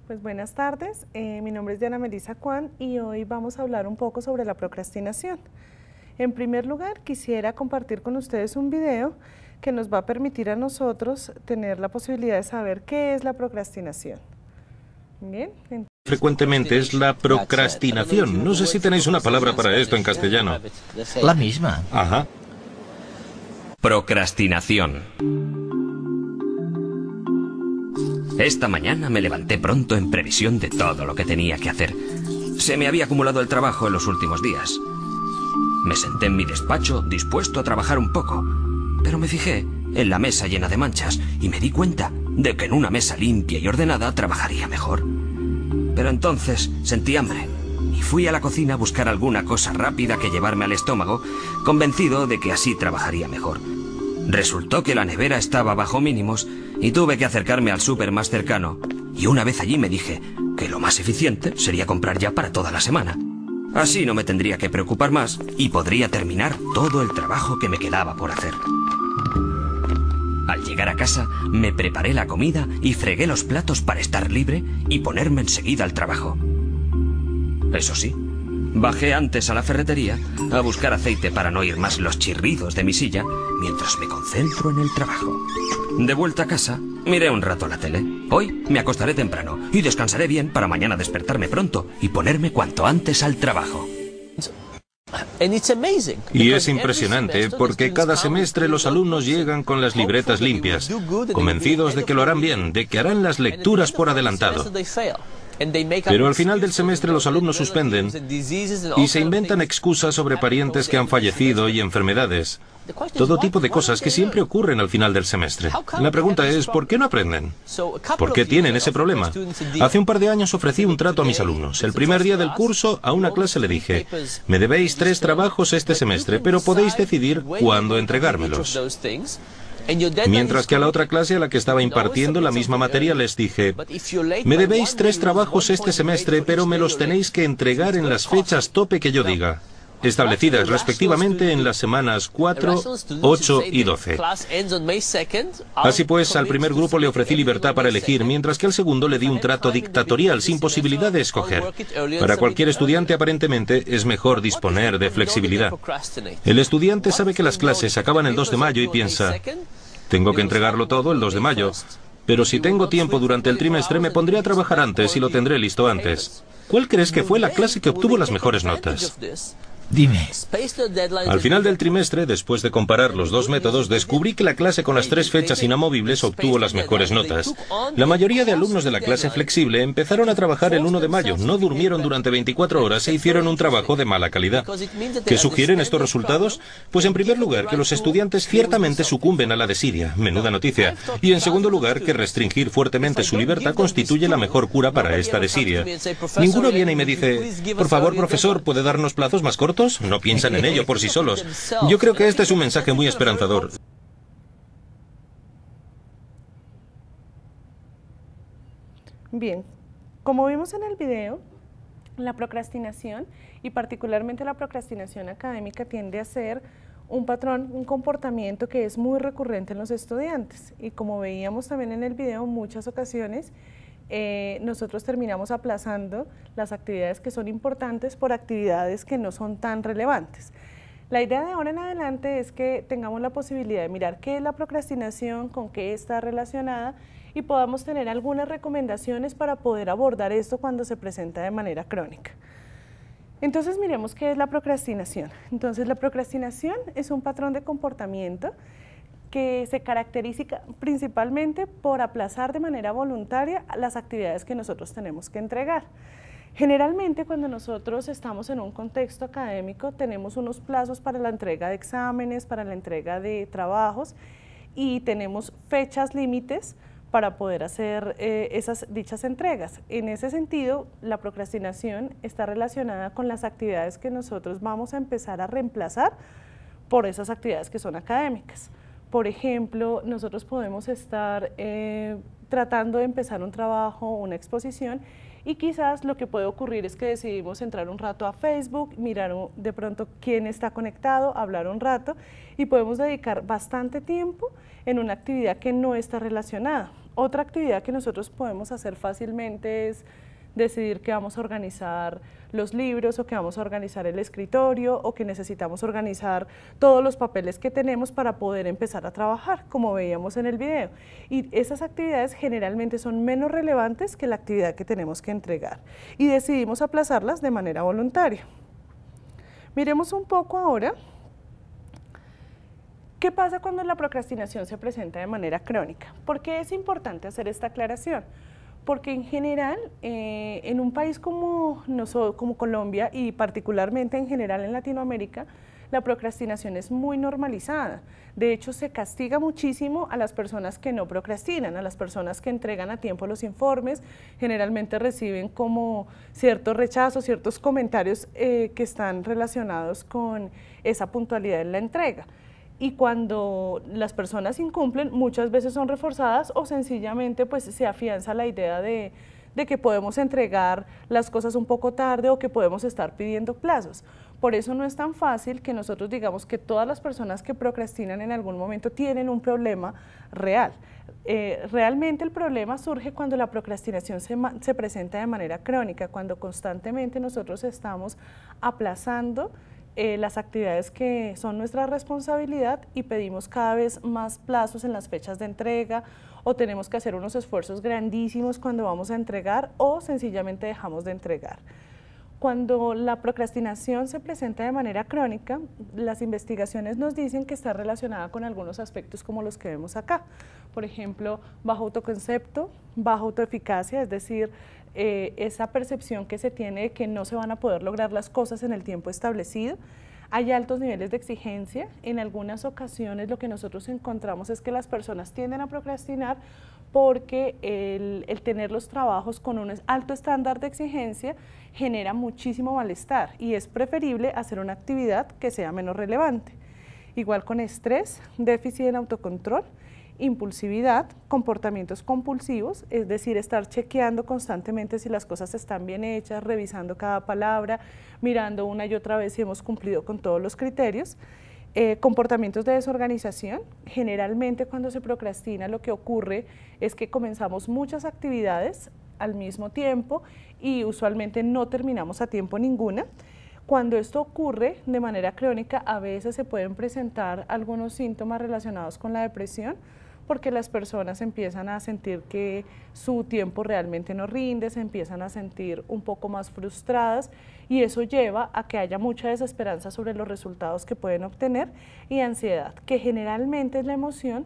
Pues buenas tardes, mi nombre es Diana Melissa Cuán y hoy vamos a hablar un poco sobre la procrastinación. En primer lugar, quisiera compartir con ustedes un video que nos va a permitir a nosotros tener la posibilidad de saber qué es la procrastinación. Bien. Frecuentemente es la procrastinación. No sé si tenéis una palabra para esto en castellano. La misma. Ajá. Procrastinación. Esta mañana me levanté pronto en previsión de todo lo que tenía que hacer. Se me había acumulado el trabajo en los últimos días. Me senté en mi despacho dispuesto a trabajar un poco, pero me fijé en la mesa llena de manchas y me di cuenta de que en una mesa limpia y ordenada trabajaría mejor. Pero entonces sentí hambre y fui a la cocina a buscar alguna cosa rápida que llevarme al estómago, convencido de que así trabajaría mejor. Resultó que la nevera estaba bajo mínimos y tuve que acercarme al súper más cercano. Y una vez allí me dije que lo más eficiente sería comprar ya para toda la semana. Así no me tendría que preocupar más y podría terminar todo el trabajo que me quedaba por hacer. Al llegar a casa, me preparé la comida y fregué los platos para estar libre y ponerme enseguida al trabajo. Eso sí, bajé antes a la ferretería a buscar aceite para no oír más los chirridos de mi silla mientras me concentro en el trabajo. De vuelta a casa, miré un rato la tele. Hoy me acostaré temprano y descansaré bien para mañana despertarme pronto y ponerme cuanto antes al trabajo. Y es impresionante porque cada semestre los alumnos llegan con las libretas limpias, convencidos de que lo harán bien, de que harán las lecturas por adelantado. Pero al final del semestre los alumnos suspenden y se inventan excusas sobre parientes que han fallecido y enfermedades. Todo tipo de cosas que siempre ocurren al final del semestre. La pregunta es, ¿por qué no aprenden? ¿Por qué tienen ese problema? Hace un par de años ofrecí un trato a mis alumnos. El primer día del curso, a una clase le dije, me debéis 3 trabajos este semestre, pero podéis decidir cuándo entregármelos. Mientras que a la otra clase a la que estaba impartiendo la misma materia les dije, me debéis 3 trabajos este semestre, pero me los tenéis que entregar en las fechas tope que yo diga, establecidas respectivamente en las semanas 4, 8 y 12. Así pues, al primer grupo le ofrecí libertad para elegir, mientras que al segundo le di un trato dictatorial sin posibilidad de escoger. Para cualquier estudiante, aparentemente, es mejor disponer de flexibilidad. El estudiante sabe que las clases acaban el 2 de mayo y piensa, tengo que entregarlo todo el 2 de mayo, pero si tengo tiempo durante el trimestre me pondré a trabajar antes y lo tendré listo antes. ¿Cuál crees que fue la clase que obtuvo las mejores notas? Dime. Al final del trimestre, después de comparar los dos métodos, descubrí que la clase con las 3 fechas inamovibles obtuvo las mejores notas. La mayoría de alumnos de la clase flexible empezaron a trabajar el 1 de mayo, no durmieron durante 24 horas e hicieron un trabajo de mala calidad. ¿Qué sugieren estos resultados? Pues en primer lugar, que los estudiantes ciertamente sucumben a la desidia, menuda noticia, y en segundo lugar, que restringir fuertemente su libertad constituye la mejor cura para esta desidia. Ninguno viene y me dice, por favor, profesor, ¿puede darnos plazos más cortos? No piensan en ello por sí solos. Yo creo que este es un mensaje muy esperanzador. Bien, como vimos en el video, la procrastinación, y particularmente la procrastinación académica, tiende a ser un patrón, un comportamiento que es muy recurrente en los estudiantes. Y como veíamos también en el video, en muchas ocasiones nosotros terminamos aplazando las actividades que son importantes por actividades que no son tan relevantes. La idea de ahora en adelante es que tengamos la posibilidad de mirar qué es la procrastinación, con qué está relacionada y podamos tener algunas recomendaciones para poder abordar esto cuando se presenta de manera crónica. Entonces miremos qué es la procrastinación. Entonces la procrastinación es un patrón de comportamiento que se caracteriza principalmente por aplazar de manera voluntaria las actividades que nosotros tenemos que entregar. Generalmente cuando nosotros estamos en un contexto académico tenemos unos plazos para la entrega de exámenes, para la entrega de trabajos y tenemos fechas límites para poder hacer dichas entregas. En ese sentido, la procrastinación está relacionada con las actividades que nosotros vamos a empezar a reemplazar por esas actividades que son académicas. Por ejemplo, nosotros podemos estar tratando de empezar un trabajo, una exposición, y quizás lo que puede ocurrir es que decidimos entrar un rato a Facebook, mirar de pronto quién está conectado, hablar un rato, y podemos dedicar bastante tiempo en una actividad que no está relacionada. Otra actividad que nosotros podemos hacer fácilmente es decidir que vamos a organizar los libros o que vamos a organizar el escritorio o que necesitamos organizar todos los papeles que tenemos para poder empezar a trabajar, como veíamos en el video. Y esas actividades generalmente son menos relevantes que la actividad que tenemos que entregar y decidimos aplazarlas de manera voluntaria. Miremos un poco ahora qué pasa cuando la procrastinación se presenta de manera crónica. ¿Por qué es importante hacer esta aclaración? Porque en general, en un país como Colombia y particularmente en general en Latinoamérica, la procrastinación es muy normalizada. De hecho, se castiga muchísimo a las personas que no procrastinan, a las personas que entregan a tiempo los informes. Generalmente reciben como ciertos rechazos, ciertos comentarios que están relacionados con esa puntualidad en la entrega. Y cuando las personas incumplen, muchas veces son reforzadas o sencillamente pues se afianza la idea de que podemos entregar las cosas un poco tarde o que podemos estar pidiendo plazos. Por eso no es tan fácil que nosotros digamos que todas las personas que procrastinan en algún momento tienen un problema real. Realmente el problema surge cuando la procrastinación se presenta de manera crónica, cuando constantemente nosotros estamos aplazando las actividades que son nuestra responsabilidad y pedimos cada vez más plazos en las fechas de entrega o tenemos que hacer unos esfuerzos grandísimos cuando vamos a entregar o sencillamente dejamos de entregar. Cuando la procrastinación se presenta de manera crónica, las investigaciones nos dicen que está relacionada con algunos aspectos como los que vemos acá. Por ejemplo, bajo autoconcepto, baja autoeficacia, es decir, esa percepción que se tiene de que no se van a poder lograr las cosas en el tiempo establecido. Hay altos niveles de exigencia. En algunas ocasiones lo que nosotros encontramos es que las personas tienden a procrastinar porque el tener los trabajos con un alto estándar de exigencia genera muchísimo malestar y es preferible hacer una actividad que sea menos relevante. Igual con estrés, déficit en autocontrol, impulsividad, comportamientos compulsivos, es decir, estar chequeando constantemente si las cosas están bien hechas, revisando cada palabra, mirando una y otra vez si hemos cumplido con todos los criterios. Comportamientos de desorganización, generalmente cuando se procrastina lo que ocurre es que comenzamos muchas actividades al mismo tiempo y usualmente no terminamos a tiempo ninguna. Cuando esto ocurre de manera crónica, a veces se pueden presentar algunos síntomas relacionados con la depresión, porque las personas empiezan a sentir que su tiempo realmente no rinde, se empiezan a sentir un poco más frustradas y eso lleva a que haya mucha desesperanza sobre los resultados que pueden obtener y ansiedad, que generalmente es la emoción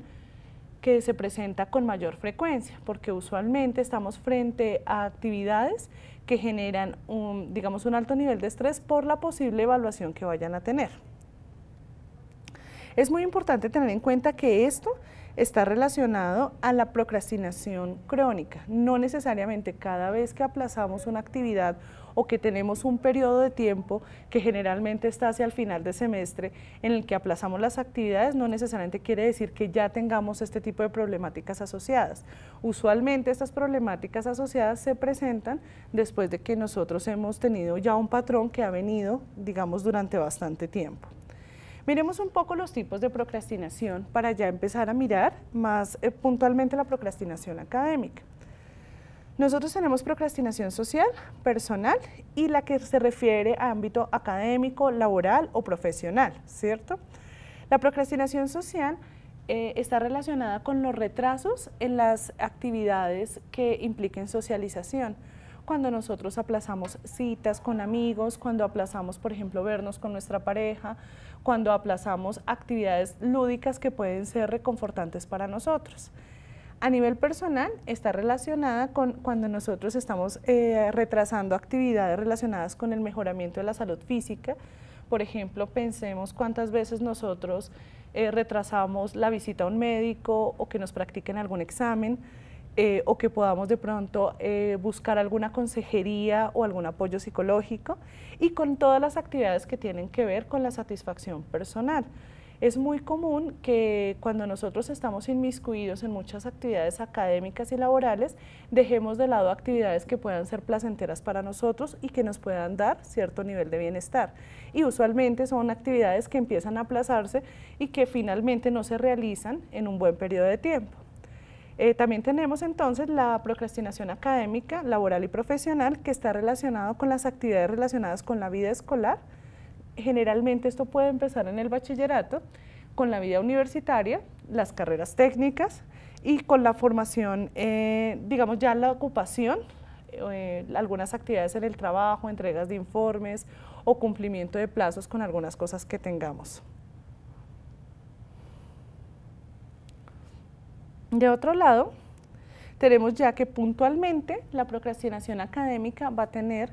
que se presenta con mayor frecuencia, porque usualmente estamos frente a actividades que generan digamos, un alto nivel de estrés por la posible evaluación que vayan a tener. Es muy importante tener en cuenta que esto está relacionado a la procrastinación crónica. No necesariamente cada vez que aplazamos una actividad o que tenemos un periodo de tiempo que generalmente está hacia el final de semestre en el que aplazamos las actividades, no necesariamente quiere decir que ya tengamos este tipo de problemáticas asociadas. Usualmente estas problemáticas asociadas se presentan después de que nosotros hemos tenido ya un patrón que ha venido, digamos, durante bastante tiempo. Miremos un poco los tipos de procrastinación para ya empezar a mirar más puntualmente la procrastinación académica. Nosotros tenemos procrastinación social, personal y la que se refiere a ámbito académico, laboral o profesional, ¿cierto? La procrastinación social está relacionada con los retrasos en las actividades que impliquen socialización. Cuando nosotros aplazamos citas con amigos, cuando aplazamos, por ejemplo, vernos con nuestra pareja, cuando aplazamos actividades lúdicas que pueden ser reconfortantes para nosotros. A nivel personal está relacionada con cuando nosotros estamos retrasando actividades relacionadas con el mejoramiento de la salud física. Por ejemplo, pensemos cuántas veces nosotros retrasamos la visita a un médico o que nos practiquen algún examen, o que podamos de pronto buscar alguna consejería o algún apoyo psicológico y con todas las actividades que tienen que ver con la satisfacción personal. Es muy común que cuando nosotros estamos inmiscuidos en muchas actividades académicas y laborales, dejemos de lado actividades que puedan ser placenteras para nosotros y que nos puedan dar cierto nivel de bienestar. Y usualmente son actividades que empiezan a aplazarse y que finalmente no se realizan en un buen periodo de tiempo. También tenemos entonces la procrastinación académica, laboral y profesional, que está relacionado con las actividades relacionadas con la vida escolar. Generalmente esto puede empezar en el bachillerato, con la vida universitaria, las carreras técnicas y con la formación, digamos ya la ocupación, algunas actividades en el trabajo, entregas de informes o cumplimiento de plazos con algunas cosas que tengamos. De otro lado, tenemos ya que puntualmente la procrastinación académica va a tener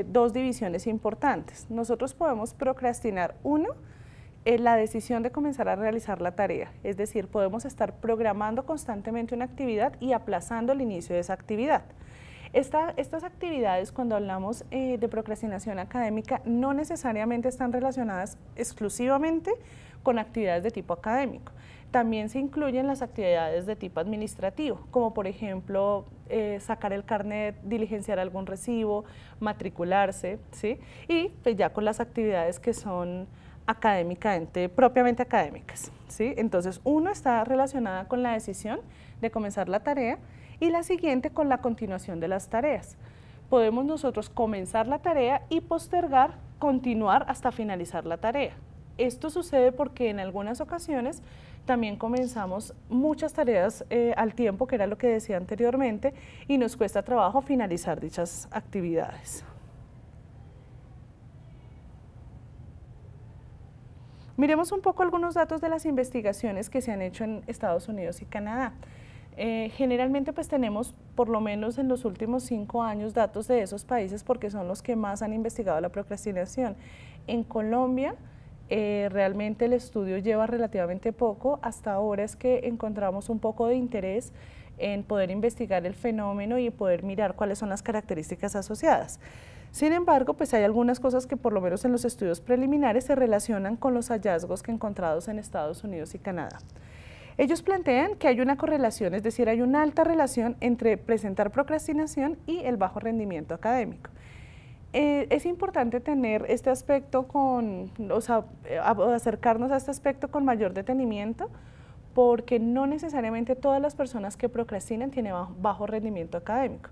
dos divisiones importantes. Nosotros podemos procrastinar, uno, la decisión de comenzar a realizar la tarea, es decir, podemos estar programando constantemente una actividad y aplazando el inicio de esa actividad. Estas actividades, cuando hablamos de procrastinación académica, no necesariamente están relacionadas exclusivamente con actividades de tipo académico. También se incluyen las actividades de tipo administrativo, como por ejemplo sacar el carnet, diligenciar algún recibo, matricularse, ¿sí? Y pues ya con las actividades que son académicamente, propiamente académicas, ¿sí? Entonces, uno está relacionada con la decisión de comenzar la tarea y la siguiente con la continuación de las tareas. Podemos nosotros comenzar la tarea y postergar, continuar hasta finalizar la tarea. Esto sucede porque en algunas ocasiones también comenzamos muchas tareas al tiempo, que era lo que decía anteriormente, y nos cuesta trabajo finalizar dichas actividades. Miremos un poco algunos datos de las investigaciones que se han hecho en Estados Unidos y Canadá. Generalmente pues tenemos, por lo menos en los últimos 5 años, datos de esos países porque son los que más han investigado la procrastinación. En Colombia, realmente el estudio lleva relativamente poco, hasta ahora es que encontramos un poco de interés en poder investigar el fenómeno y poder mirar cuáles son las características asociadas. Sin embargo, pues hay algunas cosas que por lo menos en los estudios preliminares se relacionan con los hallazgos que encontrados en Estados Unidos y Canadá. Ellos plantean que hay una correlación, es decir, hay una alta relación entre presentar procrastinación y el bajo rendimiento académico. Es importante tener este aspecto acercarnos a este aspecto con mayor detenimiento, porque no necesariamente todas las personas que procrastinan tienen bajo rendimiento académico.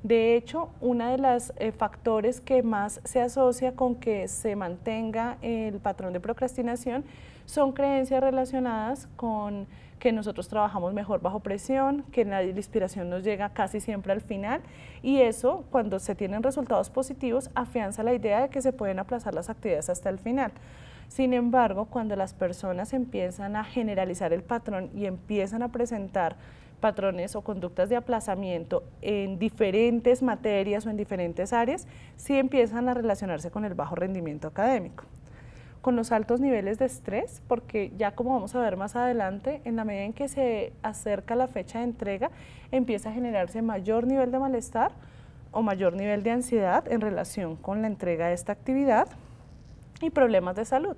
De hecho, uno de los factores que más se asocia con que se mantenga el patrón de procrastinación son creencias relacionadas con que nosotros trabajamos mejor bajo presión, que la inspiración nos llega casi siempre al final, y eso, cuando se tienen resultados positivos, afianza la idea de que se pueden aplazar las actividades hasta el final. Sin embargo, cuando las personas empiezan a generalizar el patrón y empiezan a presentar patrones o conductas de aplazamiento en diferentes materias o en diferentes áreas, sí empiezan a relacionarse con el bajo rendimiento académico. Con los altos niveles de estrés, porque ya como vamos a ver más adelante, en la medida en que se acerca la fecha de entrega, empieza a generarse mayor nivel de malestar o mayor nivel de ansiedad en relación con la entrega de esta actividad y problemas de salud.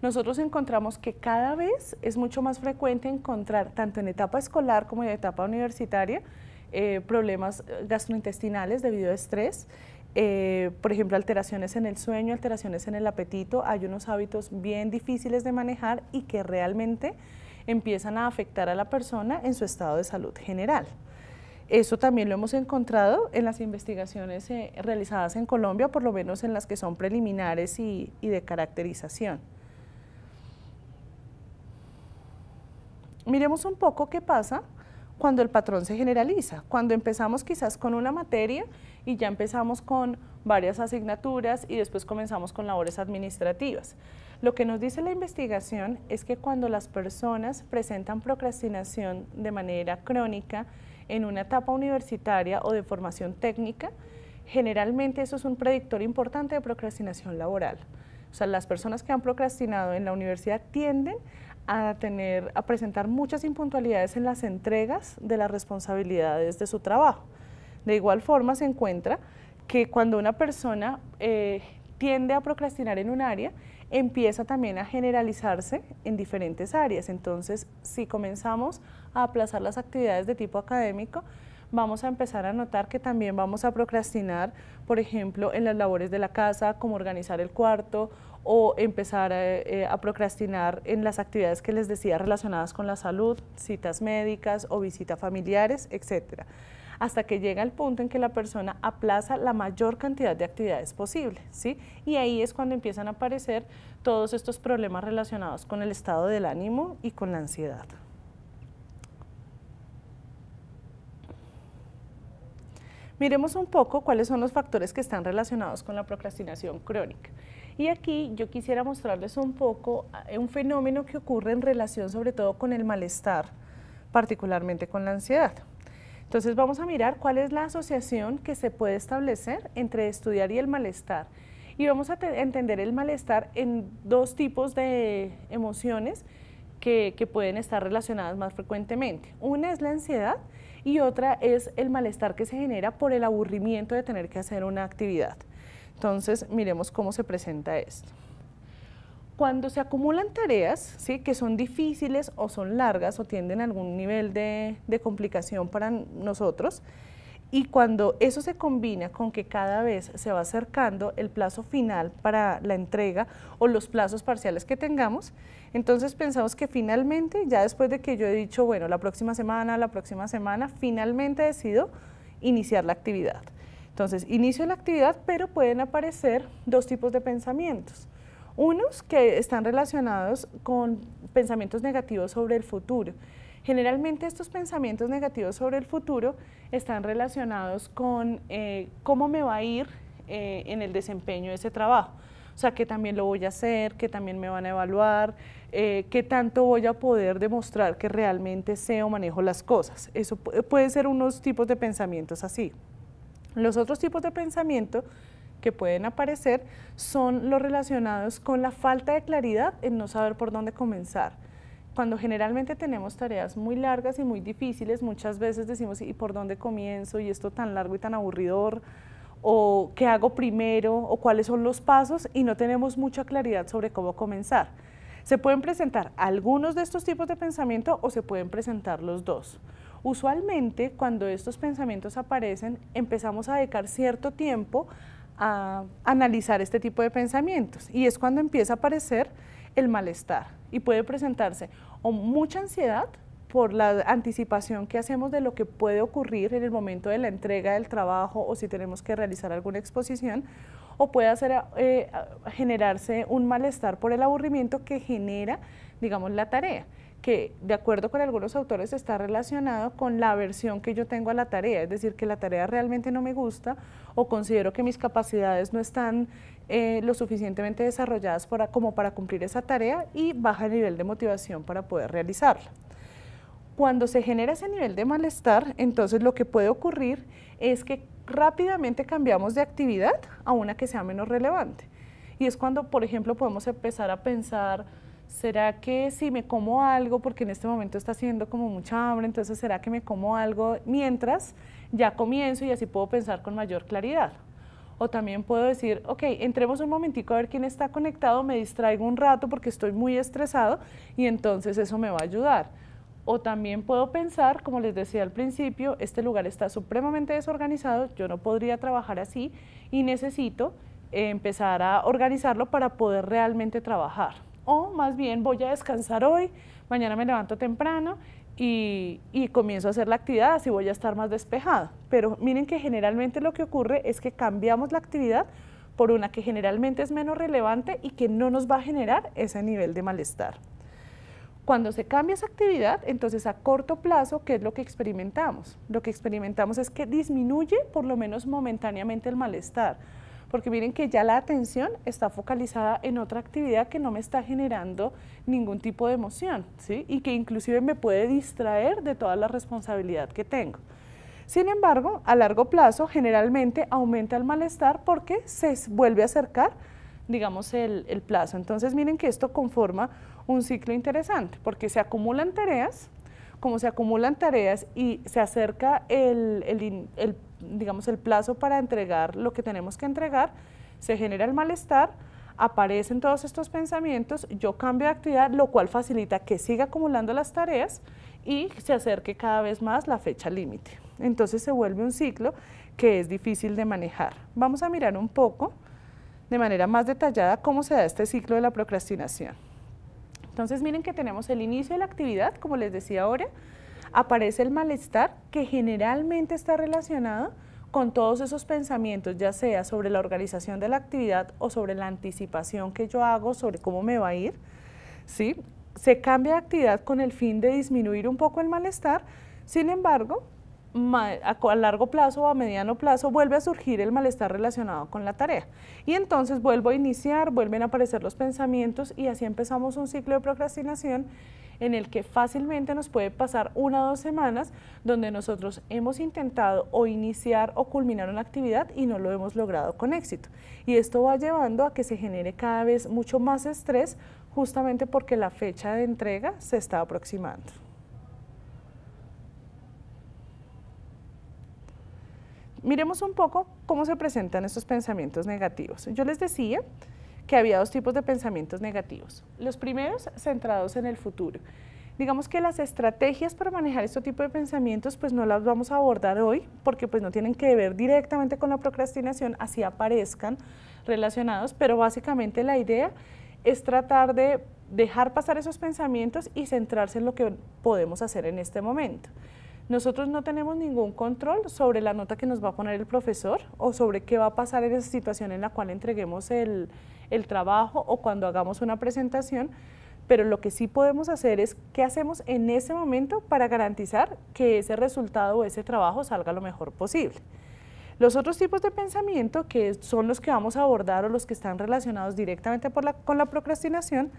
Nosotros encontramos que cada vez es mucho más frecuente encontrar, tanto en etapa escolar como en etapa universitaria, problemas gastrointestinales debido a estrés, por ejemplo, alteraciones en el sueño, alteraciones en el apetito. Hay unos hábitos bien difíciles de manejar y que realmente empiezan a afectar a la persona en su estado de salud general. Eso también lo hemos encontrado en las investigaciones realizadas en Colombia, por lo menos en las que son preliminares y de caracterización. Miremos un poco qué pasa cuando el patrón se generaliza, cuando empezamos quizás con una materia y ya empezamos con varias asignaturas y después comenzamos con labores administrativas. Lo que nos dice la investigación es que cuando las personas presentan procrastinación de manera crónica en una etapa universitaria o de formación técnica, generalmente eso es un predictor importante de procrastinación laboral. O sea, las personas que han procrastinado en la universidad tienden a presentar muchas impuntualidades en las entregas de las responsabilidades de su trabajo. De igual forma se encuentra que cuando una persona tiende a procrastinar en un área, empieza también a generalizarse en diferentes áreas. Entonces, si comenzamos a aplazar las actividades de tipo académico, vamos a empezar a notar que también vamos a procrastinar, por ejemplo, en las labores de la casa, como organizar el cuarto, o empezar a procrastinar en las actividades que les decía relacionadas con la salud, citas médicas o visitas familiares, etcétera, hasta que llega el punto en que la persona aplaza la mayor cantidad de actividades posible, ¿sí? Y ahí es cuando empiezan a aparecer todos estos problemas relacionados con el estado del ánimo y con la ansiedad. Miremos un poco cuáles son los factores que están relacionados con la procrastinación crónica. Y aquí yo quisiera mostrarles un poco un fenómeno que ocurre en relación sobre todo con el malestar, particularmente con la ansiedad. Entonces vamos a mirar cuál es la asociación que se puede establecer entre estudiar y el malestar. Y vamos a entender el malestar en dos tipos de emociones que pueden estar relacionadas más frecuentemente. Una es la ansiedad y otra es el malestar que se genera por el aburrimiento de tener que hacer una actividad. Entonces, miremos cómo se presenta esto. Cuando se acumulan tareas, ¿sí?, que son difíciles o son largas o tienden a algún nivel de complicación para nosotros, y cuando eso se combina con que cada vez se va acercando el plazo final para la entrega o los plazos parciales que tengamos, entonces pensamos que finalmente, ya después de que yo he dicho, bueno, la próxima semana, finalmente decido iniciar la actividad. Entonces, inicio la actividad, pero pueden aparecer dos tipos de pensamientos. Unos que están relacionados con pensamientos negativos sobre el futuro. Generalmente estos pensamientos negativos sobre el futuro están relacionados con cómo me va a ir en el desempeño de ese trabajo. O sea, qué también lo voy a hacer, qué también me van a evaluar, qué tanto voy a poder demostrar que realmente sé o manejo las cosas. Eso puede ser unos tipos de pensamientos así. Los otros tipos de pensamiento que pueden aparecer son los relacionados con la falta de claridad en no saber por dónde comenzar. Cuando generalmente tenemos tareas muy largas y muy difíciles, muchas veces decimos, ¿y por dónde comienzo? Y esto tan largo y tan aburridor, o ¿qué hago primero? O ¿cuáles son los pasos? Y no tenemos mucha claridad sobre cómo comenzar. Se pueden presentar algunos de estos tipos de pensamiento o se pueden presentar los dos. Usualmente, cuando estos pensamientos aparecen, empezamos a dedicar cierto tiempo a analizar este tipo de pensamientos, y es cuando empieza a aparecer el malestar, y puede presentarse o mucha ansiedad por la anticipación que hacemos de lo que puede ocurrir en el momento de la entrega del trabajo o si tenemos que realizar alguna exposición, o puede generarse un malestar por el aburrimiento que genera, digamos, la tarea, que de acuerdo con algunos autores está relacionado con la aversión que yo tengo a la tarea, es decir, que la tarea realmente no me gusta o considero que mis capacidades no están lo suficientemente desarrolladas como para cumplir esa tarea, y baja el nivel de motivación para poder realizarla. Cuando se genera ese nivel de malestar, entonces lo que puede ocurrir es que rápidamente cambiamos de actividad a una que sea menos relevante. Y es cuando, por ejemplo, podemos empezar a pensar, ¿será que si me como algo, porque en este momento está haciendo como mucha hambre, entonces será que me como algo mientras ya comienzo y así puedo pensar con mayor claridad? O también puedo decir, ok, entremos un momentico a ver quién está conectado, me distraigo un rato porque estoy muy estresado y entonces eso me va a ayudar. O también puedo pensar, como les decía al principio, este lugar está supremamente desorganizado, yo no podría trabajar así y necesito empezar a organizarlo para poder realmente trabajar. O más bien voy a descansar hoy, mañana me levanto temprano y comienzo a hacer la actividad, así voy a estar más despejado. Pero miren que generalmente lo que ocurre es que cambiamos la actividad por una que generalmente es menos relevante y que no nos va a generar ese nivel de malestar. Cuando se cambia esa actividad, entonces a corto plazo, ¿qué es lo que experimentamos? Lo que experimentamos es que disminuye por lo menos momentáneamente el malestar, porque miren que ya la atención está focalizada en otra actividad que no me está generando ningún tipo de emoción, ¿sí? Y que inclusive me puede distraer de toda la responsabilidad que tengo. Sin embargo, a largo plazo generalmente aumenta el malestar porque se vuelve a acercar, digamos, el plazo. Entonces miren que esto conforma un ciclo interesante, porque se acumulan tareas, como se acumulan tareas y se acerca digamos, el plazo para entregar lo que tenemos que entregar, se genera el malestar, aparecen todos estos pensamientos, yo cambio de actividad, lo cual facilita que siga acumulando las tareas y se acerque cada vez más la fecha límite. Entonces se vuelve un ciclo que es difícil de manejar. Vamos a mirar un poco de manera más detallada cómo se da este ciclo de la procrastinación. Entonces miren que tenemos el inicio de la actividad, como les decía ahora, aparece el malestar que generalmente está relacionado con todos esos pensamientos, ya sea sobre la organización de la actividad o sobre la anticipación que yo hago sobre cómo me va a ir, ¿sí? Se cambia de actividad con el fin de disminuir un poco el malestar, sin embargo, a largo plazo o a mediano plazo vuelve a surgir el malestar relacionado con la tarea. Y entonces vuelvo a iniciar, vuelven a aparecer los pensamientos y así empezamos un ciclo de procrastinación en el que fácilmente nos puede pasar 1 o 2 semanas donde nosotros hemos intentado o iniciar o culminar una actividad y no lo hemos logrado con éxito. Y esto va llevando a que se genere cada vez mucho más estrés justamente porque la fecha de entrega se está aproximando. Miremos un poco cómo se presentan estos pensamientos negativos. Yo les decía que había 2 tipos de pensamientos negativos. Los primeros centrados en el futuro. Digamos que las estrategias para manejar este tipo de pensamientos pues no las vamos a abordar hoy porque pues no tienen que ver directamente con la procrastinación, así aparezcan relacionados, pero básicamente la idea es tratar de dejar pasar esos pensamientos y centrarse en lo que podemos hacer en este momento. Nosotros no tenemos ningún control sobre la nota que nos va a poner el profesor o sobre qué va a pasar en esa situación en la cual entreguemos el trabajo o cuando hagamos una presentación, pero lo que sí podemos hacer es qué hacemos en ese momento para garantizar que ese resultado o ese trabajo salga lo mejor posible. Los otros tipos de pensamiento, que son los que vamos a abordar o los que están relacionados directamente con la procrastinación,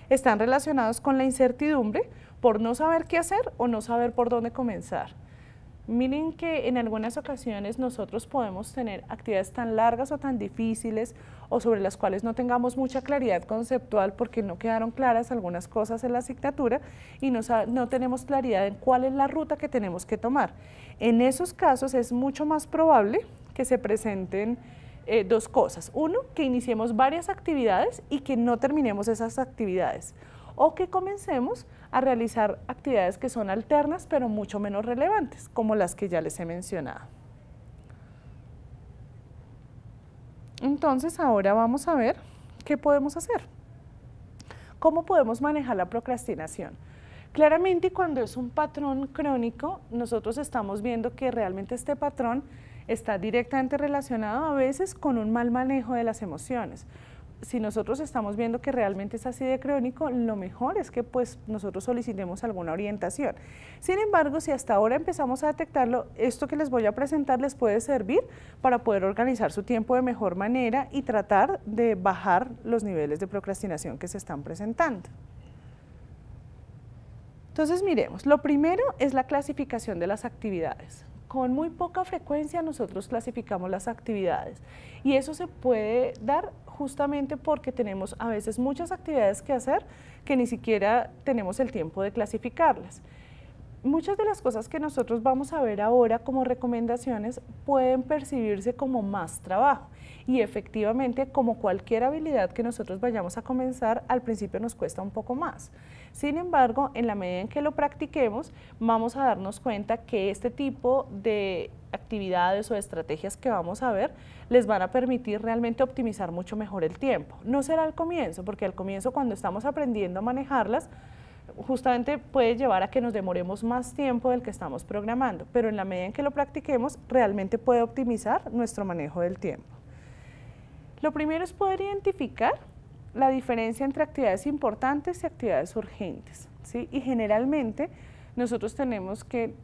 están relacionados con la incertidumbre por no saber qué hacer o no saber por dónde comenzar. Miren que en algunas ocasiones nosotros podemos tener actividades tan largas o tan difíciles o sobre las cuales no tengamos mucha claridad conceptual porque no quedaron claras algunas cosas en la asignatura y no tenemos claridad en cuál es la ruta que tenemos que tomar. En esos casos es mucho más probable que se presenten 2 cosas. Uno, que iniciemos varias actividades y que no terminemos esas actividades. O que comencemos a realizar actividades que son alternas pero mucho menos relevantes, como las que ya les he mencionado. Entonces ahora vamos a ver qué podemos hacer. ¿Cómo podemos manejar la procrastinación? Claramente cuando es un patrón crónico, nosotros estamos viendo que realmente este patrón está directamente relacionado a veces con un mal manejo de las emociones. Si nosotros estamos viendo que realmente es así de crónico, lo mejor es que pues nosotros solicitemos alguna orientación. Sin embargo, si hasta ahora empezamos a detectarlo, esto que les voy a presentar les puede servir para poder organizar su tiempo de mejor manera y tratar de bajar los niveles de procrastinación que se están presentando. Entonces miremos, lo primero es la clasificación de las actividades. Con muy poca frecuencia nosotros clasificamos las actividades y eso se puede dar justamente porque tenemos a veces muchas actividades que hacer que ni siquiera tenemos el tiempo de clasificarlas. Muchas de las cosas que nosotros vamos a ver ahora como recomendaciones pueden percibirse como más trabajo y efectivamente como cualquier habilidad que nosotros vayamos a comenzar al principio nos cuesta un poco más. Sin embargo, en la medida en que lo practiquemos vamos a darnos cuenta que este tipo de actividades o estrategias que vamos a ver les van a permitir realmente optimizar mucho mejor el tiempo. No será al comienzo, porque al comienzo cuando estamos aprendiendo a manejarlas justamente puede llevar a que nos demoremos más tiempo del que estamos programando, pero en la medida en que lo practiquemos realmente puede optimizar nuestro manejo del tiempo. Lo primero es poder identificar la diferencia entre actividades importantes y actividades urgentes, ¿sí? Y generalmente nosotros tenemos que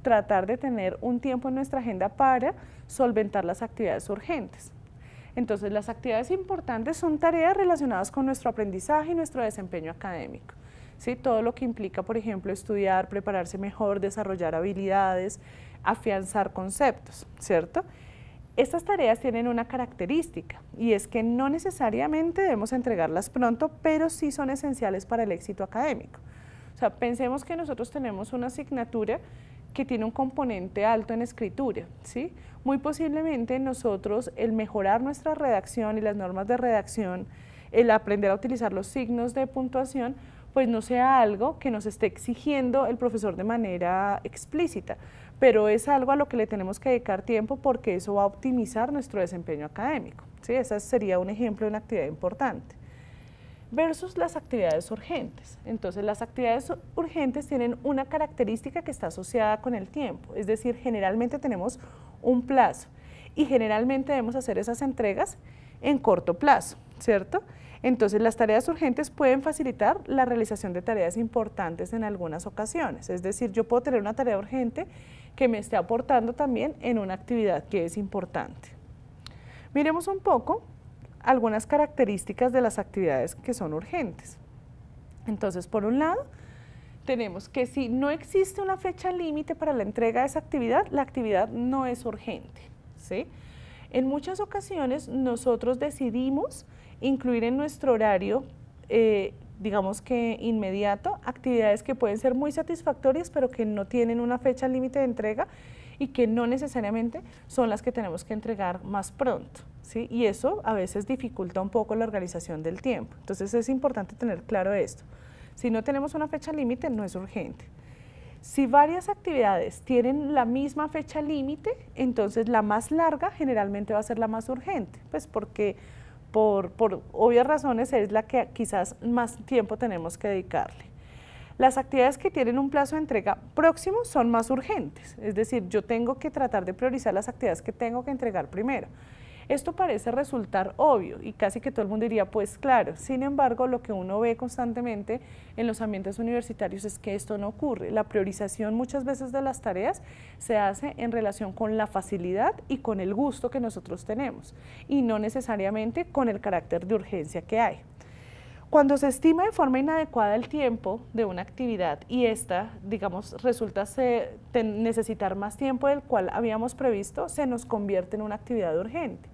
tratar de tener un tiempo en nuestra agenda para solventar las actividades urgentes. Entonces, las actividades importantes son tareas relacionadas con nuestro aprendizaje y nuestro desempeño académico. ¿Sí? Todo lo que implica, por ejemplo, estudiar, prepararse mejor, desarrollar habilidades, afianzar conceptos, ¿cierto? Estas tareas tienen una característica y es que no necesariamente debemos entregarlas pronto, pero sí son esenciales para el éxito académico. O sea, pensemos que nosotros tenemos una asignatura que tiene un componente alto en escritura, ¿sí? Muy posiblemente nosotros, el mejorar nuestra redacción y las normas de redacción el aprender a utilizar los signos de puntuación, pues no sea algo que nos esté exigiendo el profesor de manera explícita, pero es algo a lo que le tenemos que dedicar tiempo porque eso va a optimizar nuestro desempeño académico, ¿sí? Ese sería un ejemplo de una actividad importante. Versus las actividades urgentes. Entonces, las actividades urgentes tienen una característica que está asociada con el tiempo, es decir, generalmente tenemos un plazo y generalmente debemos hacer esas entregas en corto plazo, ¿cierto? Entonces, las tareas urgentes pueden facilitar la realización de tareas importantes en algunas ocasiones, es decir, yo puedo tener una tarea urgente que me esté aportando también en una actividad que es importante. Miremos un poco algunas características de las actividades que son urgentes. Entonces, por un lado, tenemos que si no existe una fecha límite para la entrega de esa actividad, la actividad no es urgente, ¿sí? En muchas ocasiones nosotros decidimos incluir en nuestro horario, digamos que inmediato, actividades que pueden ser muy satisfactorias, pero que no tienen una fecha límite de entrega y que no necesariamente son las que tenemos que entregar más pronto, ¿sí? Y eso a veces dificulta un poco la organización del tiempo. Entonces es importante tener claro esto. Si no tenemos una fecha límite, no es urgente. Si varias actividades tienen la misma fecha límite, entonces la más larga generalmente va a ser la más urgente, pues porque por obvias razones es la que quizás más tiempo tenemos que dedicarle. Las actividades que tienen un plazo de entrega próximo son más urgentes, es decir, yo tengo que tratar de priorizar las actividades que tengo que entregar primero. Esto parece resultar obvio y casi que todo el mundo diría, pues claro, sin embargo, lo que uno ve constantemente en los ambientes universitarios es que esto no ocurre. La priorización muchas veces de las tareas se hace en relación con la facilidad y con el gusto que nosotros tenemos y no necesariamente con el carácter de urgencia que hay. Cuando se estima de forma inadecuada el tiempo de una actividad y esta, digamos, resulta necesitar más tiempo del cual habíamos previsto, se nos convierte en una actividad urgente.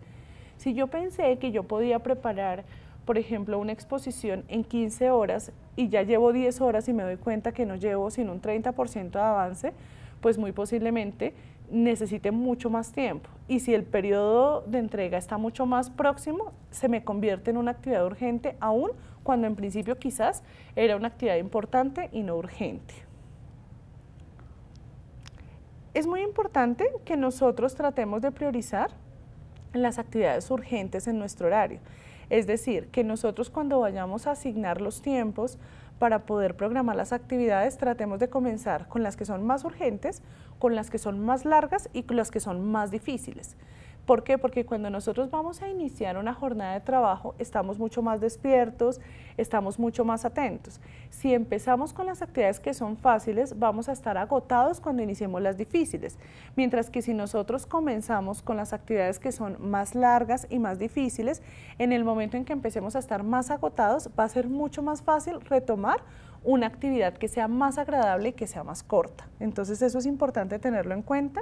Si yo pensé que yo podía preparar, por ejemplo, una exposición en 15 horas y ya llevo 10 horas y me doy cuenta que no llevo sino un 30% de avance, pues muy posiblemente necesite mucho más tiempo. Y si el periodo de entrega está mucho más próximo, se me convierte en una actividad urgente aún cuando en principio quizás era una actividad importante y no urgente. Es muy importante que nosotros tratemos de priorizar las actividades urgentes en nuestro horario. Es decir, que nosotros cuando vayamos a asignar los tiempos para poder programar las actividades, tratemos de comenzar con las que son más urgentes, con las que son más largas y con las que son más difíciles. ¿Por qué? Porque cuando nosotros vamos a iniciar una jornada de trabajo, estamos mucho más despiertos, estamos mucho más atentos. Si empezamos con las actividades que son fáciles, vamos a estar agotados cuando iniciemos las difíciles. Mientras que si nosotros comenzamos con las actividades que son más largas y más difíciles, en el momento en que empecemos a estar más agotados, va a ser mucho más fácil retomar una actividad que sea más agradable y que sea más corta. Entonces eso es importante tenerlo en cuenta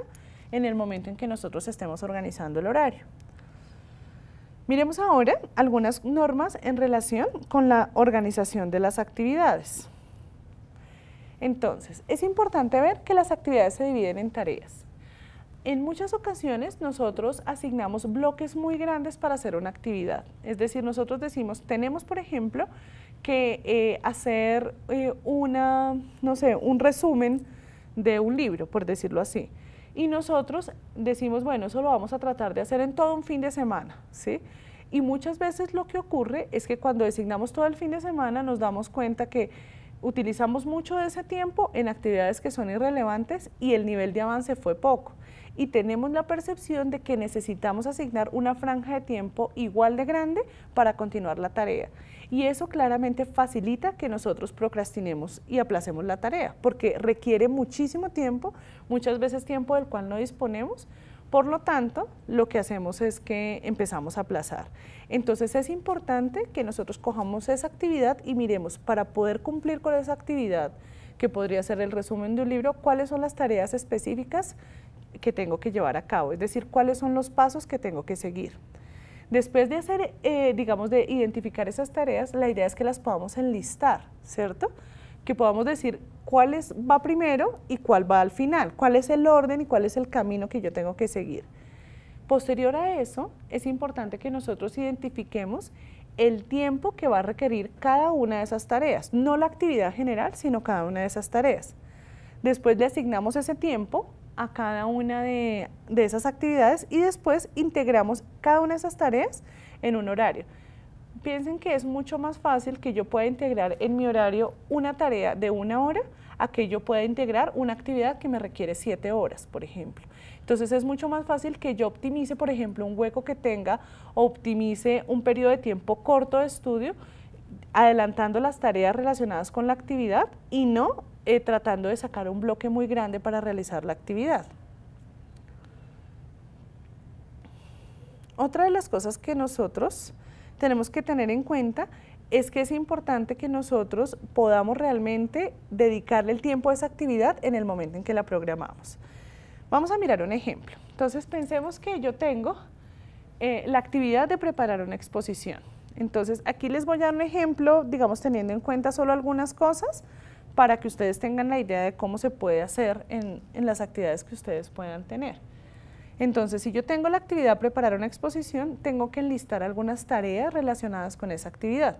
en el momento en que nosotros estemos organizando el horario. Miremos ahora algunas normas en relación con la organización de las actividades. Entonces, es importante ver que las actividades se dividen en tareas. En muchas ocasiones nosotros asignamos bloques muy grandes para hacer una actividad. Es decir, nosotros decimos, tenemos por ejemplo que hacer un resumen de un libro, por decirlo así. Y nosotros decimos, bueno, eso lo vamos a tratar de hacer en todo un fin de semana, ¿sí? Y muchas veces lo que ocurre es que cuando designamos todo el fin de semana nos damos cuenta que utilizamos mucho de ese tiempo en actividades que son irrelevantes y el nivel de avance fue poco. Y tenemos la percepción de que necesitamos asignar una franja de tiempo igual de grande para continuar la tarea. Y eso claramente facilita que nosotros procrastinemos y aplacemos la tarea, porque requiere muchísimo tiempo, muchas veces tiempo del cual no disponemos. Por lo tanto, lo que hacemos es que empezamos a aplazar. Entonces es importante que nosotros cojamos esa actividad y miremos para poder cumplir con esa actividad, que podría ser el resumen de un libro, cuáles son las tareas específicas que tengo que llevar a cabo, es decir, cuáles son los pasos que tengo que seguir. Después de hacer, digamos, de identificar esas tareas, la idea es que las podamos enlistar, ¿cierto? Que podamos decir cuál va primero y cuál va al final, cuál es el orden y cuál es el camino que yo tengo que seguir. Posterior a eso, es importante que nosotros identifiquemos el tiempo que va a requerir cada una de esas tareas, no la actividad general, sino cada una de esas tareas. Después le asignamos ese tiempo a cada una de esas actividades y después integramos cada una de esas tareas en un horario. Piensen que es mucho más fácil que yo pueda integrar en mi horario una tarea de 1 hora a que yo pueda integrar una actividad que me requiere 7 horas, por ejemplo. Entonces es mucho más fácil que yo optimice, por ejemplo, un hueco que tenga, o optimice un periodo de tiempo corto de estudio, adelantando las tareas relacionadas con la actividad y no tratando de sacar un bloque muy grande para realizar la actividad. Otra de las cosas que nosotros tenemos que tener en cuenta es que es importante que nosotros podamos realmente dedicarle el tiempo a esa actividad en el momento en que la programamos. Vamos a mirar un ejemplo. Entonces pensemos que yo tengo la actividad de preparar una exposición. Entonces aquí les voy a dar un ejemplo, digamos teniendo en cuenta solo algunas cosas para que ustedes tengan la idea de cómo se puede hacer en las actividades que ustedes puedan tener. Entonces, si yo tengo la actividad preparar una exposición, tengo que enlistar algunas tareas relacionadas con esa actividad.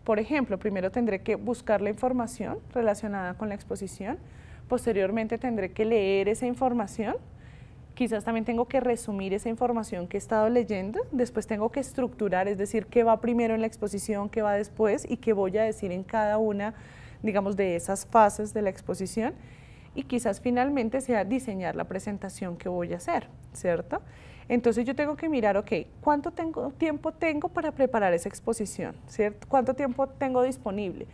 Por ejemplo, primero tendré que buscar la información relacionada con la exposición, posteriormente tendré que leer esa información, quizás también tengo que resumir esa información que he estado leyendo, después tengo que estructurar, es decir, qué va primero en la exposición, qué va después y qué voy a decir en cada una, digamos, de esas fases de la exposición. Y quizás finalmente sea diseñar la presentación que voy a hacer, ¿cierto? Entonces yo tengo que mirar, ok, ¿cuánto tiempo tengo para preparar esa exposición? ¿Cierto? ¿Cuánto tiempo tengo disponible?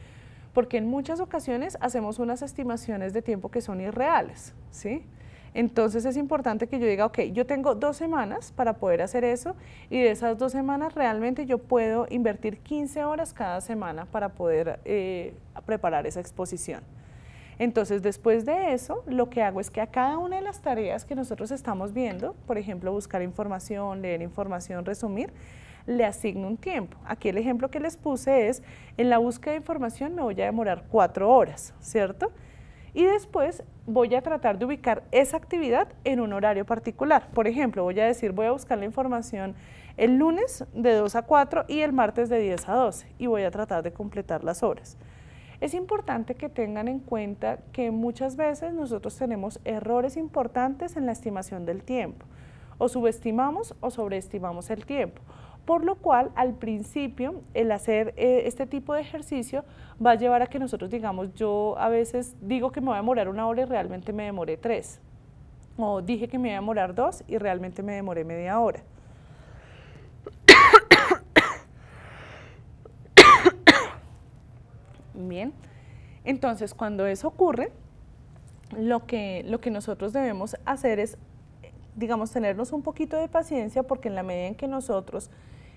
Porque en muchas ocasiones hacemos unas estimaciones de tiempo que son irreales, ¿sí? Entonces es importante que yo diga, ok, yo tengo 2 semanas para poder hacer eso y de esas 2 semanas realmente yo puedo invertir 15 horas cada semana para poder preparar esa exposición. Entonces, después de eso, lo que hago es que a cada una de las tareas que nosotros estamos viendo, por ejemplo, buscar información, leer información, resumir, le asigno un tiempo. Aquí el ejemplo que les puse es, en la búsqueda de información me voy a demorar 4 horas, ¿cierto? Y después voy a tratar de ubicar esa actividad en un horario particular. Por ejemplo, voy a decir, voy a buscar la información el lunes de 2 a 4 y el martes de 10 a 12 y voy a tratar de completar las horas. Es importante que tengan en cuenta que muchas veces nosotros tenemos errores importantes en la estimación del tiempo. O subestimamos o sobreestimamos el tiempo. Por lo cual, al principio, el hacer este tipo de ejercicio va a llevar a que nosotros digamos, yo a veces digo que me voy a demorar 1 hora y realmente me demoré 3. O dije que me iba a demorar 2 y realmente me demoré media hora. Bien, entonces cuando eso ocurre, lo que nosotros debemos hacer es, digamos, tenernos un poquito de paciencia porque en la medida en que nosotros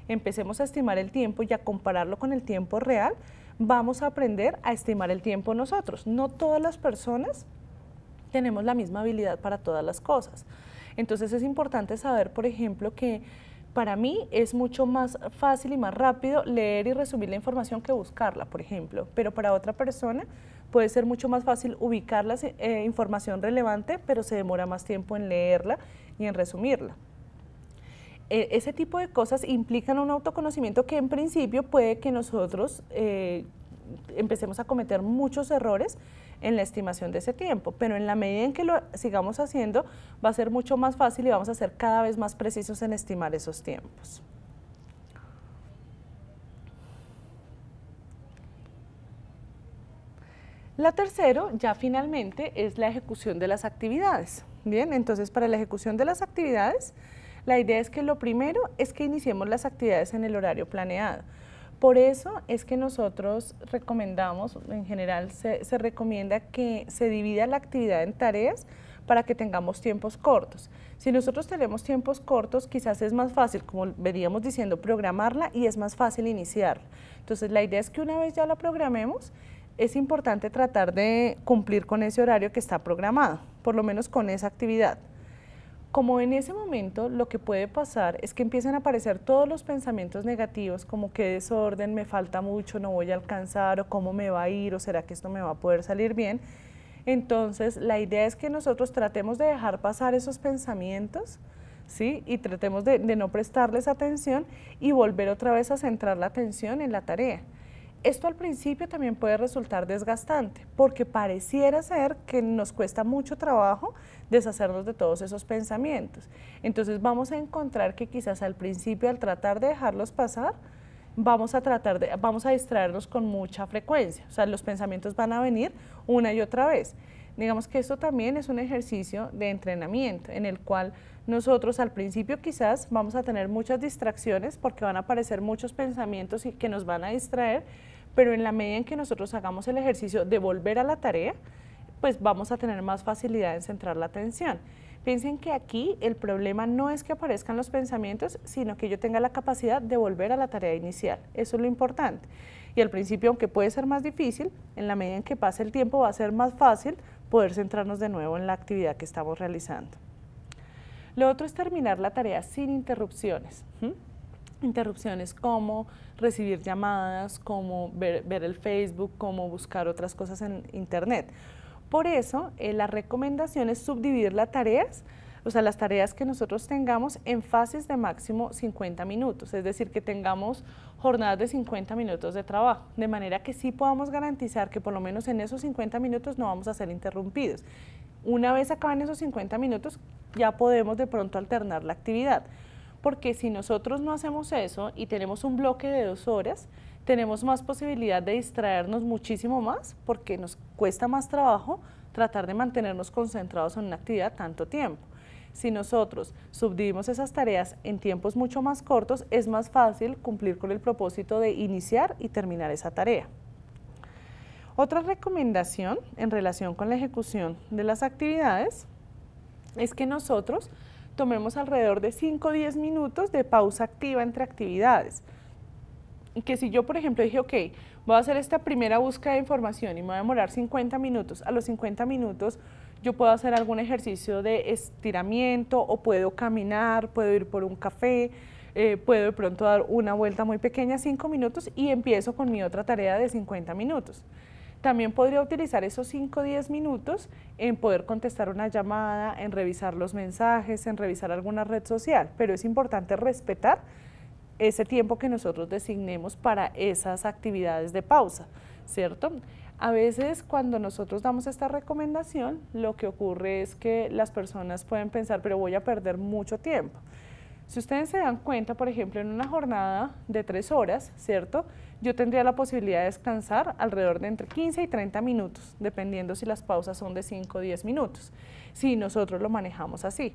empecemos a estimar el tiempo y a compararlo con el tiempo real, vamos a aprender a estimar el tiempo nosotros. No todas las personas tenemos la misma habilidad para todas las cosas. Entonces es importante saber, por ejemplo, que para mí es mucho más fácil y más rápido leer y resumir la información que buscarla, por ejemplo, pero para otra persona puede ser mucho más fácil ubicar la información relevante, pero se demora más tiempo en leerla y en resumirla. Ese tipo de cosas implican un autoconocimiento que en principio puede que nosotros empecemos a cometer muchos errores en la estimación de ese tiempo, pero en la medida en que lo sigamos haciendo va a ser mucho más fácil y vamos a ser cada vez más precisos en estimar esos tiempos. La tercera, ya finalmente, es la ejecución de las actividades. Bien, entonces para la ejecución de las actividades, la idea es que lo primero es que iniciemos las actividades en el horario planeado. Por eso es que nosotros recomendamos, en general se recomienda que se divida la actividad en tareas para que tengamos tiempos cortos. Si nosotros tenemos tiempos cortos, quizás es más fácil, como veníamos diciendo, programarla y es más fácil iniciarla. Entonces la idea es que una vez ya la programemos, es importante tratar de cumplir con ese horario que está programado, por lo menos con esa actividad. Como en ese momento lo que puede pasar es que empiezan a aparecer todos los pensamientos negativos, como qué desorden, me falta mucho, no voy a alcanzar, o cómo me va a ir, o será que esto me va a poder salir bien. Entonces la idea es que nosotros tratemos de dejar pasar esos pensamientos, ¿sí? Y tratemos de no prestarles atención y volver otra vez a centrar la atención en la tarea. Esto al principio también puede resultar desgastante porque pareciera ser que nos cuesta mucho trabajo deshacernos de todos esos pensamientos. Entonces vamos a encontrar que quizás al principio, al tratar de dejarlos pasar, vamos a distraernos con mucha frecuencia. O sea, los pensamientos van a venir una y otra vez. Digamos que esto también es un ejercicio de entrenamiento en el cual nosotros al principio quizás vamos a tener muchas distracciones porque van a aparecer muchos pensamientos y que nos van a distraer, pero en la medida en que nosotros hagamos el ejercicio de volver a la tarea, pues vamos a tener más facilidad en centrar la atención. Piensen que aquí el problema no es que aparezcan los pensamientos, sino que yo tenga la capacidad de volver a la tarea inicial. Eso es lo importante. Y al principio, aunque puede ser más difícil, en la medida en que pase el tiempo va a ser más fácil poder centrarnos de nuevo en la actividad que estamos realizando. Lo otro es terminar la tarea sin interrupciones. Interrupciones como recibir llamadas, como ver el Facebook, como buscar otras cosas en Internet. Por eso, la recomendación es subdividir las tareas, o sea, las tareas que nosotros tengamos en fases de máximo 50 minutos, es decir, que tengamos jornadas de 50 minutos de trabajo, de manera que sí podamos garantizar que por lo menos en esos 50 minutos no vamos a ser interrumpidos. Una vez acaban esos 50 minutos, ya podemos de pronto alternar la actividad, porque si nosotros no hacemos eso y tenemos un bloque de 2 horas, tenemos más posibilidad de distraernos muchísimo más porque nos cuesta más trabajo tratar de mantenernos concentrados en una actividad tanto tiempo. Si nosotros subdividimos esas tareas en tiempos mucho más cortos, es más fácil cumplir con el propósito de iniciar y terminar esa tarea. Otra recomendación en relación con la ejecución de las actividades es que nosotros tomemos alrededor de 5 o 10 minutos de pausa activa entre actividades. Que si yo, por ejemplo, dije, ok, voy a hacer esta primera búsqueda de información y me voy a demorar 50 minutos, a los 50 minutos yo puedo hacer algún ejercicio de estiramiento o puedo caminar, puedo ir por un café, puedo de pronto dar una vuelta muy pequeña, 5 minutos, y empiezo con mi otra tarea de 50 minutos. También podría utilizar esos 5 o 10 minutos en poder contestar una llamada, en revisar los mensajes, en revisar alguna red social, pero es importante respetar ese tiempo que nosotros designemos para esas actividades de pausa, ¿cierto? A veces cuando nosotros damos esta recomendación, lo que ocurre es que las personas pueden pensar, pero voy a perder mucho tiempo. Si ustedes se dan cuenta, por ejemplo, en una jornada de 3 horas, ¿cierto? Yo tendría la posibilidad de descansar alrededor de entre 15 y 30 minutos, dependiendo si las pausas son de 5 o 10 minutos, si nosotros lo manejamos así.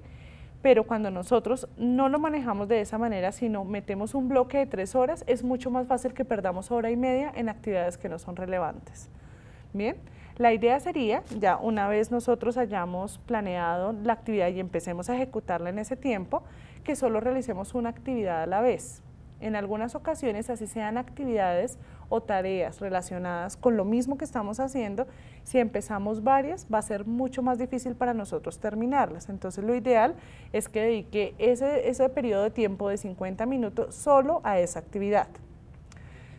Pero cuando nosotros no lo manejamos de esa manera, sino metemos un bloque de 3 horas, es mucho más fácil que perdamos hora y media en actividades que no son relevantes. Bien, la idea sería, ya una vez nosotros hayamos planeado la actividad y empecemos a ejecutarla en ese tiempo, que solo realicemos una actividad a la vez. En algunas ocasiones, así sean actividades o tareas relacionadas con lo mismo que estamos haciendo, si empezamos varias, va a ser mucho más difícil para nosotros terminarlas. Entonces, lo ideal es que dedique ese periodo de tiempo de 50 minutos solo a esa actividad.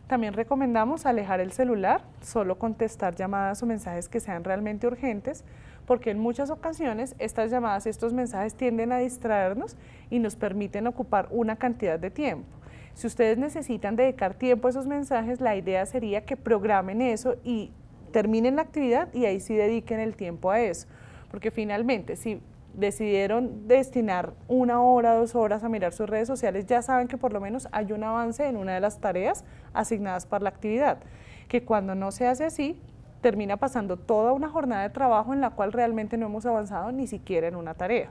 También recomendamos alejar el celular, solo contestar llamadas o mensajes que sean realmente urgentes, porque en muchas ocasiones estas llamadas y estos mensajes tienden a distraernos y nos permiten ocupar una cantidad de tiempo. Si ustedes necesitan dedicar tiempo a esos mensajes, la idea sería que programen eso y terminen la actividad y ahí sí dediquen el tiempo a eso, porque finalmente si decidieron destinar 1 hora, 2 horas a mirar sus redes sociales, ya saben que por lo menos hay un avance en una de las tareas asignadas para la actividad, que cuando no se hace así, termina pasando toda una jornada de trabajo en la cual realmente no hemos avanzado ni siquiera en una tarea.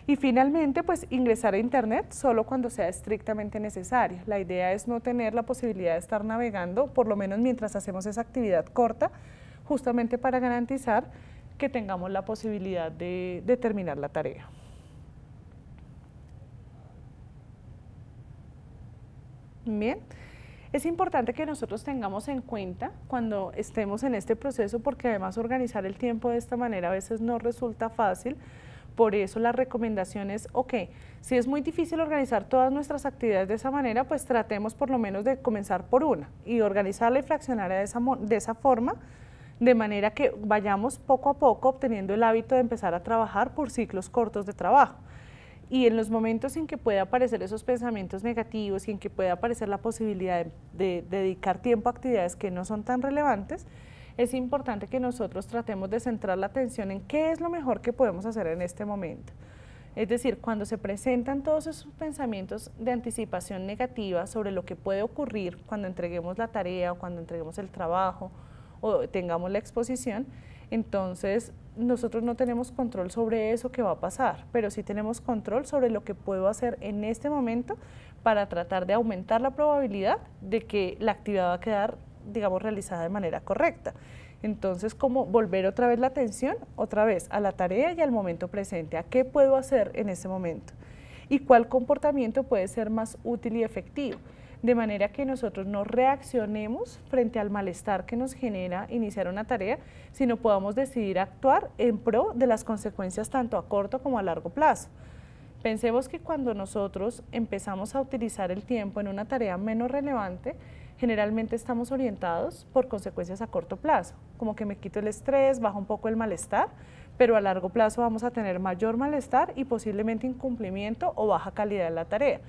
Y finalmente, pues ingresar a Internet solo cuando sea estrictamente necesario. La idea es no tener la posibilidad de estar navegando, por lo menos mientras hacemos esa actividad corta, justamente para garantizar que tengamos la posibilidad de terminar la tarea. Bien, es importante que nosotros tengamos en cuenta cuando estemos en este proceso, porque además organizar el tiempo de esta manera a veces no resulta fácil. Por eso la recomendación es, ok, si es muy difícil organizar todas nuestras actividades de esa manera, pues tratemos por lo menos de comenzar por una y organizarla y fraccionarla de esa forma, de manera que vayamos poco a poco obteniendo el hábito de empezar a trabajar por ciclos cortos de trabajo. Y en los momentos en que puede aparecer esos pensamientos negativos y en que puede aparecer la posibilidad de dedicar tiempo a actividades que no son tan relevantes, es importante que nosotros tratemos de centrar la atención en qué es lo mejor que podemos hacer en este momento. Es decir, cuando se presentan todos esos pensamientos de anticipación negativa sobre lo que puede ocurrir cuando entreguemos la tarea o cuando entreguemos el trabajo o tengamos la exposición, entonces nosotros no tenemos control sobre eso que va a pasar, pero sí tenemos control sobre lo que puedo hacer en este momento para tratar de aumentar la probabilidad de que la actividad va a quedar, digamos, realizada de manera correcta. Entonces, como volver otra vez la atención, otra vez a la tarea y al momento presente, a qué puedo hacer en ese momento y cuál comportamiento puede ser más útil y efectivo, de manera que nosotros no reaccionemos frente al malestar que nos genera iniciar una tarea, sino podamos decidir actuar en pro de las consecuencias tanto a corto como a largo plazo. Pensemos que cuando nosotros empezamos a utilizar el tiempo en una tarea menos relevante, generalmente estamos orientados por consecuencias a corto plazo, como que me quito el estrés, baja un poco el malestar, pero a largo plazo vamos a tener mayor malestar y posiblemente incumplimiento o baja calidad de la tarea.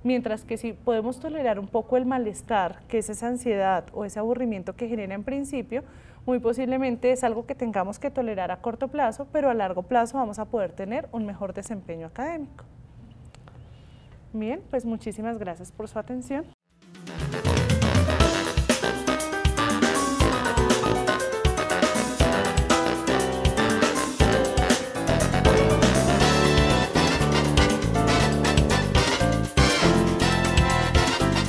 Mientras que si podemos tolerar un poco el malestar, que es esa ansiedad o ese aburrimiento que genera en principio, muy posiblemente es algo que tengamos que tolerar a corto plazo, pero a largo plazo vamos a poder tener un mejor desempeño académico. Bien, pues muchísimas gracias por su atención.